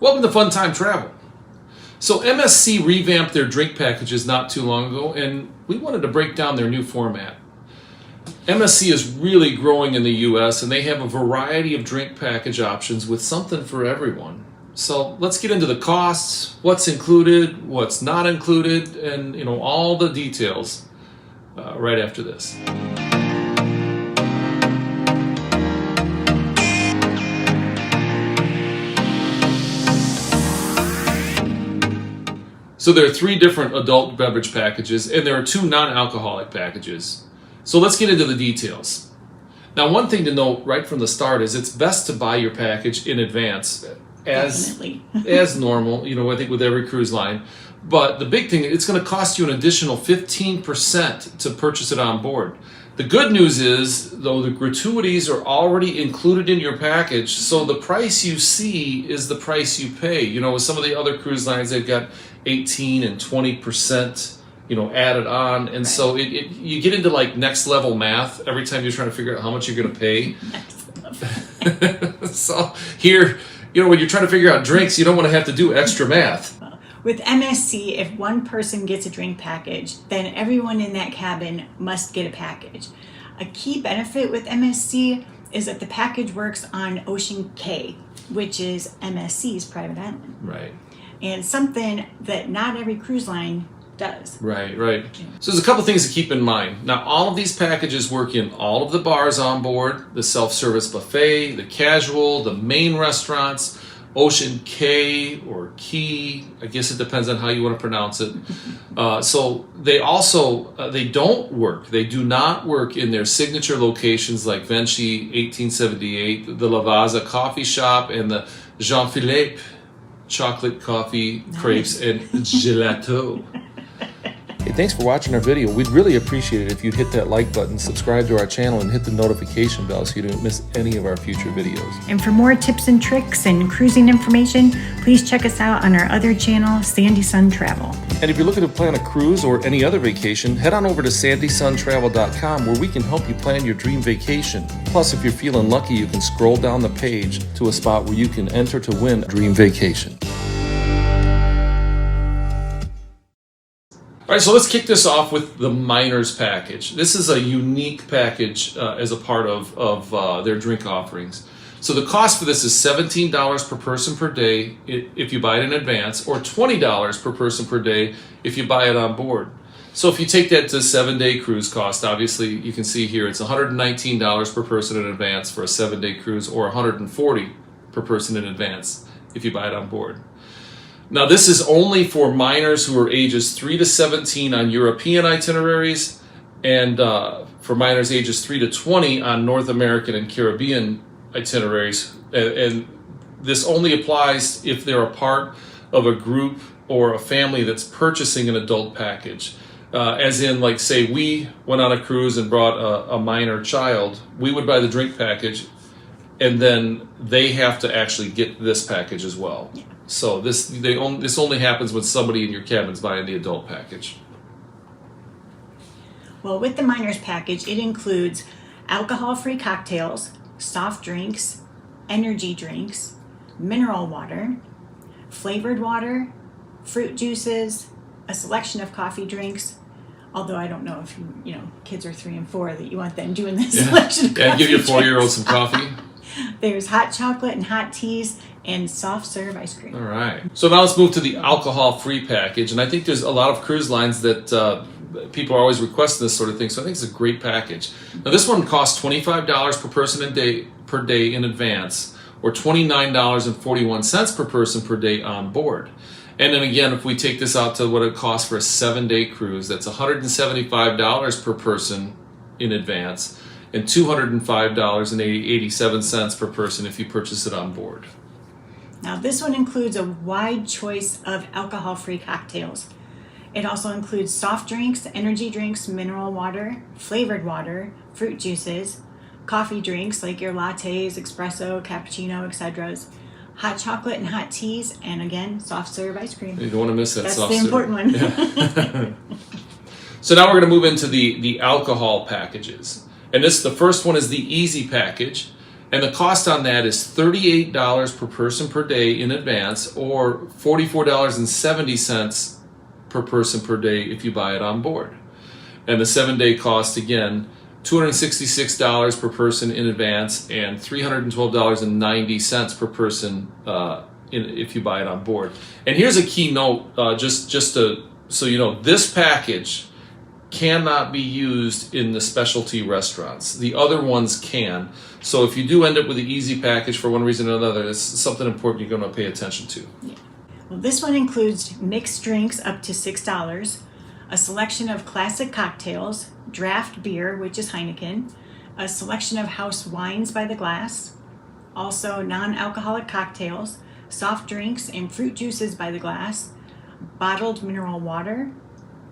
Welcome to Fun Time Travel. So MSC revamped their drink packages not too long ago, and we wanted to break down their new format. MSC is really growing in the US, and they have a variety of drink package options with something for everyone. So let's get into the costs, what's included, what's not included, and all the details right after this. So there are 3 different adult beverage packages, and there are 2 non-alcoholic packages. So let's get into the details. Now, one thing to note right from the start is it's best to buy your package in advance as normal, I think with every cruise line. But the big thing, it's going to cost you an additional 15% to purchase it on board. The good news is, though, the gratuities are already included in your package, so the price you see is the price you pay. With some of the other cruise lines, they've got 18 and 20%, added on, and so you get into like next level math every time you're trying to figure out how much you're going to pay. So here, when you're trying to figure out drinks, you don't want to have to do extra math. With MSC, if one person gets a drink package, then everyone in that cabin must get a package. A key benefit with MSC is that the package works on Ocean K, which is MSC's private island. Right. And something that not every cruise line does. Right. So there's a couple things to keep in mind. Now, all of these packages work in all of the bars on board, the self-service buffet, the casual, the main restaurants, Ocean K or Key, I guess it depends on how you want to pronounce it. So they also, they do not work in their signature locations like Vinci 1878, the Lavazza coffee shop, and the Jean-Philippe chocolate coffee, crepes, and gelato. Hey, thanks for watching our video. We'd really appreciate it if you'd hit that like button, subscribe to our channel, and hit the notification bell so you don't miss any of our future videos. And for more tips and tricks and cruising information, please check us out on our other channel, Sandy Sun Travel. And if you're looking to plan a cruise or any other vacation, head on over to sandysuntravel.com where we can help you plan your dream vacation. Plus, if you're feeling lucky, you can scroll down the page to a spot where you can enter to win a dream vacation. All right, so let's kick this off with the Miners package. This is a unique package as a part of their drink offerings. So the cost for this is $17 per person per day if you buy it in advance, or $20 per person per day if you buy it on board. So if you take that to 7-day cruise cost, obviously you can see here it's $119 per person in advance for a 7-day cruise, or $140 per person in advance if you buy it on board. Now, this is only for minors who are ages 3 to 17 on European itineraries, and for minors ages 3 to 20 on North American and Caribbean itineraries. And this only applies if they're a part of a group or a family that's purchasing an adult package. As in, like, say we went on a cruise and brought a minor child, we would buy the drink package, and then they have to actually get this package as well. Yeah. So this only happens when somebody in your cabin's buying the adult package. Well, with the Miners package, it includes alcohol-free cocktails, soft drinks, energy drinks, mineral water, flavored water, fruit juices, a selection of coffee drinks. Although I don't know if kids are 3 and 4 that you want them doing this selection of coffee. Yeah, give your 4-year-old some coffee. There's hot chocolate and hot teas and soft serve ice cream. All right. So now let's move to the alcohol-free package. And I think there's a lot of cruise lines that people are always requesting this sort of thing. So I think it's a great package. Now this one costs $25 per person per day in advance, or $29.41 per person per day on board. And then again, if we take this out to what it costs for a 7-day cruise, that's $175 per person in advance, and $205.87 per person if you purchase it on board. Now this one includes a wide choice of alcohol-free cocktails. It also includes soft drinks, energy drinks, mineral water, flavored water, fruit juices, coffee drinks like your lattes, espresso, cappuccino, etc., hot chocolate and hot teas, and again, soft serve ice cream. You don't want to miss that. That's soft the serve. important one. Yeah. So now we're going to move into the alcohol packages. And the first one is the Easy package. And the cost on that is $38 per person per day in advance, or $44.70 per person per day if you buy it on board. And the 7-day cost, again, $266 per person in advance and $312.90 per person if you buy it on board. And here's a key note, so you know, this package cannot be used in the specialty restaurants. The other ones can. So if you do end up with the easy package for one reason or another, it's something important you're going to pay attention to. Yeah. Well, this one includes mixed drinks up to $6, a selection of classic cocktails, draft beer, which is Heineken, a selection of house wines by the glass, also non-alcoholic cocktails, soft drinks and fruit juices by the glass, bottled mineral water,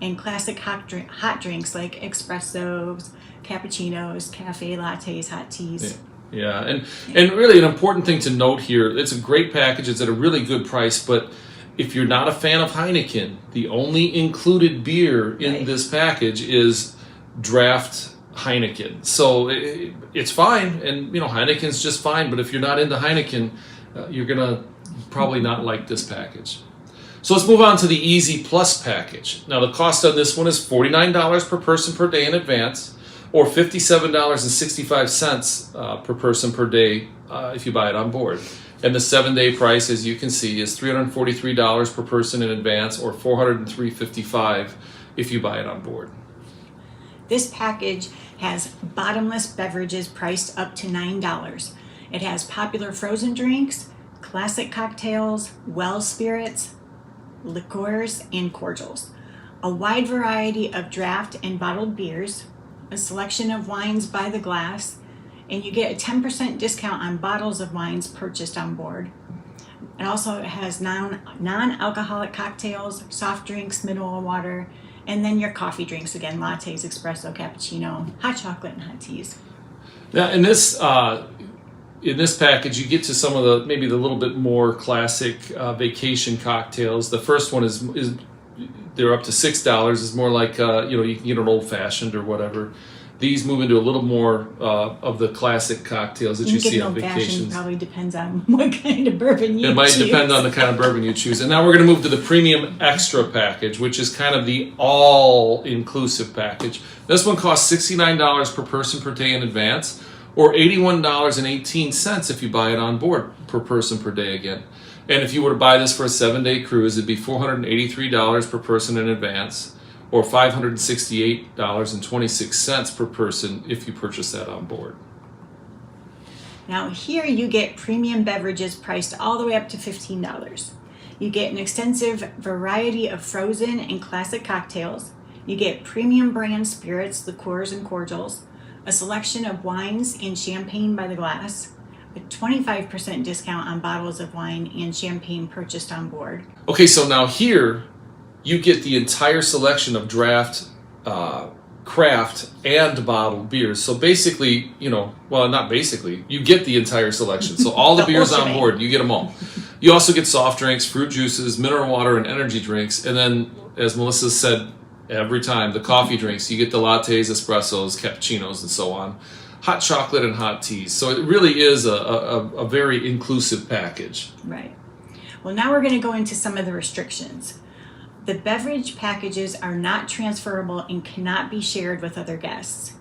and classic hot drinks like espressos, cappuccinos, cafe lattes, hot teas. Yeah, and really an important thing to note here, it's a great package, it's at a really good price, but if you're not a fan of Heineken, the only included beer in this package is draft Heineken. So it's fine, and you know, Heineken's just fine, but if you're not into Heineken, you're gonna probably not like this package. So let's move on to the Easy Plus package. Now the cost on this one is $49 per person per day in advance, or $57.65 per person per day if you buy it on board. And the 7-day price, as you can see, is $343 per person in advance, or $403.55 if you buy it on board. This package has bottomless beverages priced up to $9. It has popular frozen drinks, classic cocktails, well spirits, liqueurs, and cordials, a wide variety of draft and bottled beers, a selection of wines by the glass, and you get a 10% discount on bottles of wines purchased on board. It also has non-alcoholic cocktails, soft drinks, mineral water, and then your coffee drinks, again, lattes, espresso, cappuccino, hot chocolate, and hot teas. Now, in this package, you get to some of the maybe the little bit more classic vacation cocktails. The first one is they're up to $6. It's more like you can get an old fashioned or whatever. These move into a little more of the classic cocktails that you see on vacations. Probably depends on what kind of bourbon you choose. It might depend on the kind of bourbon you choose. And now we're going to move to the Premium Extra package, which is kind of the all-inclusive package. This one costs $69 per person per day in advance, or $81.18 if you buy it on board per person per day again. And if you were to buy this for a 7-day cruise, it'd be $483 per person in advance, or $568.26 per person if you purchase that on board. Now here you get premium beverages priced all the way up to $15. You get an extensive variety of frozen and classic cocktails. You get premium brand spirits, liqueurs, and cordials, a selection of wines and champagne by the glass, a 25% discount on bottles of wine and champagne purchased on board. Okay, so now here you get the entire selection of draft, craft, and bottled beers. So basically, not basically, you get the entire selection. So all the beers on board, you get them all. You also get soft drinks, fruit juices, mineral water, and energy drinks. And then, as Melissa said every time, the coffee drinks, you get the lattes, espressos, cappuccinos, and so on. Hot chocolate and hot teas. So it really is a very inclusive package. Right. Well, now we're going to go into some of the restrictions. The beverage packages are not transferable and cannot be shared with other guests.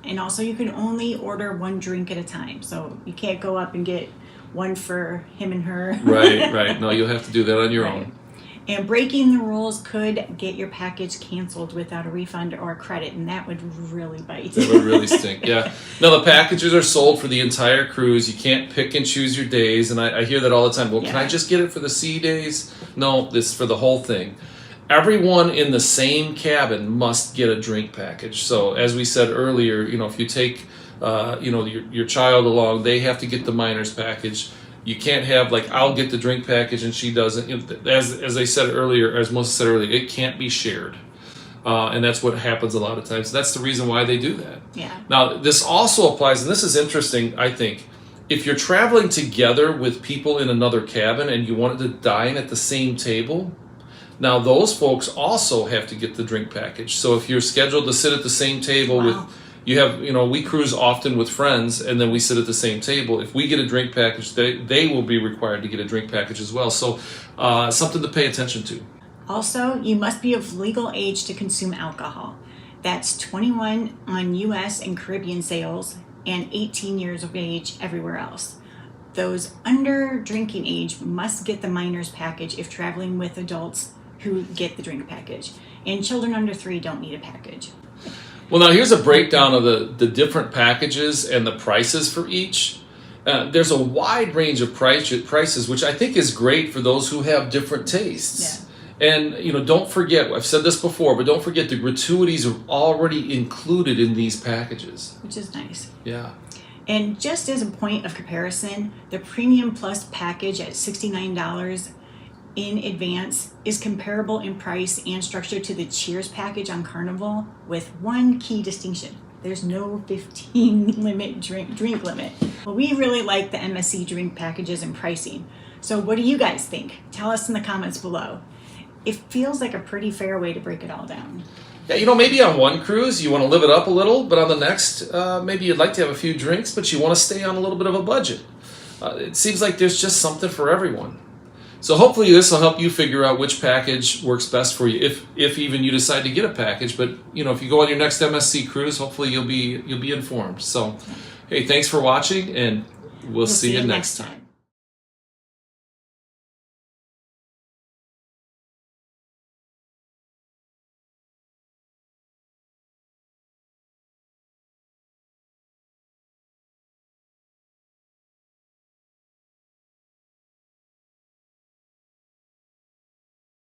And also you can only order one drink at a time. So you can't go up and get one for him and her. Right. No, you'll have to do that on your own. And breaking the rules could get your package canceled without a refund or a credit, and that would really bite. That would really stink, yeah. Now, the packages are sold for the entire cruise. You can't pick and choose your days, and I hear that all the time. Well, can I just get it for the sea days? No, this is for the whole thing. Everyone in the same cabin must get a drink package. So, as we said earlier, if you take your child along, they have to get the miner's package. You can't have I'll get the drink package and she doesn't. As I said earlier, as Melissa said earlier, it can't be shared, and that's what happens a lot of times. That's the reason why they do that. Yeah. Now this also applies, and this is interesting. I think if you're traveling together with people in another cabin and you wanted to dine at the same table, now those folks also have to get the drink package. So if you're scheduled to sit at the same table with You have, we cruise often with friends, and then we sit at the same table. If we get a drink package, they will be required to get a drink package as well. So something to pay attention to. Also, you must be of legal age to consume alcohol. That's 21 on U.S. and Caribbean sales and 18 years of age everywhere else. Those under drinking age must get the minor's package if traveling with adults who get the drink package. And children under 3 don't need a package. Well, now here's a breakdown of the different packages and the prices for each. There's a wide range of prices, which I think is great for those who have different tastes. Yeah. And, don't forget, I've said this before, but don't forget the gratuities are already included in these packages. Which is nice. Yeah. And just as a point of comparison, the Premium Plus package at $69 in advance is comparable in price and structure to the Cheers package on Carnival, with one key distinction. There's no 15 limit drink limit. Well, we really like the MSC drink packages and pricing. So what do you guys think? Tell us in the comments below. It feels like a pretty fair way to break it all down. Yeah, maybe on one cruise you want to live it up a little, but on the next, maybe you'd like to have a few drinks, but you want to stay on a little bit of a budget. It seems like there's just something for everyone. So hopefully this will help you figure out which package works best for you, if even you decide to get a package. But if you go on your next MSC cruise, hopefully you'll be informed. So, hey, thanks for watching, and we'll see you next time.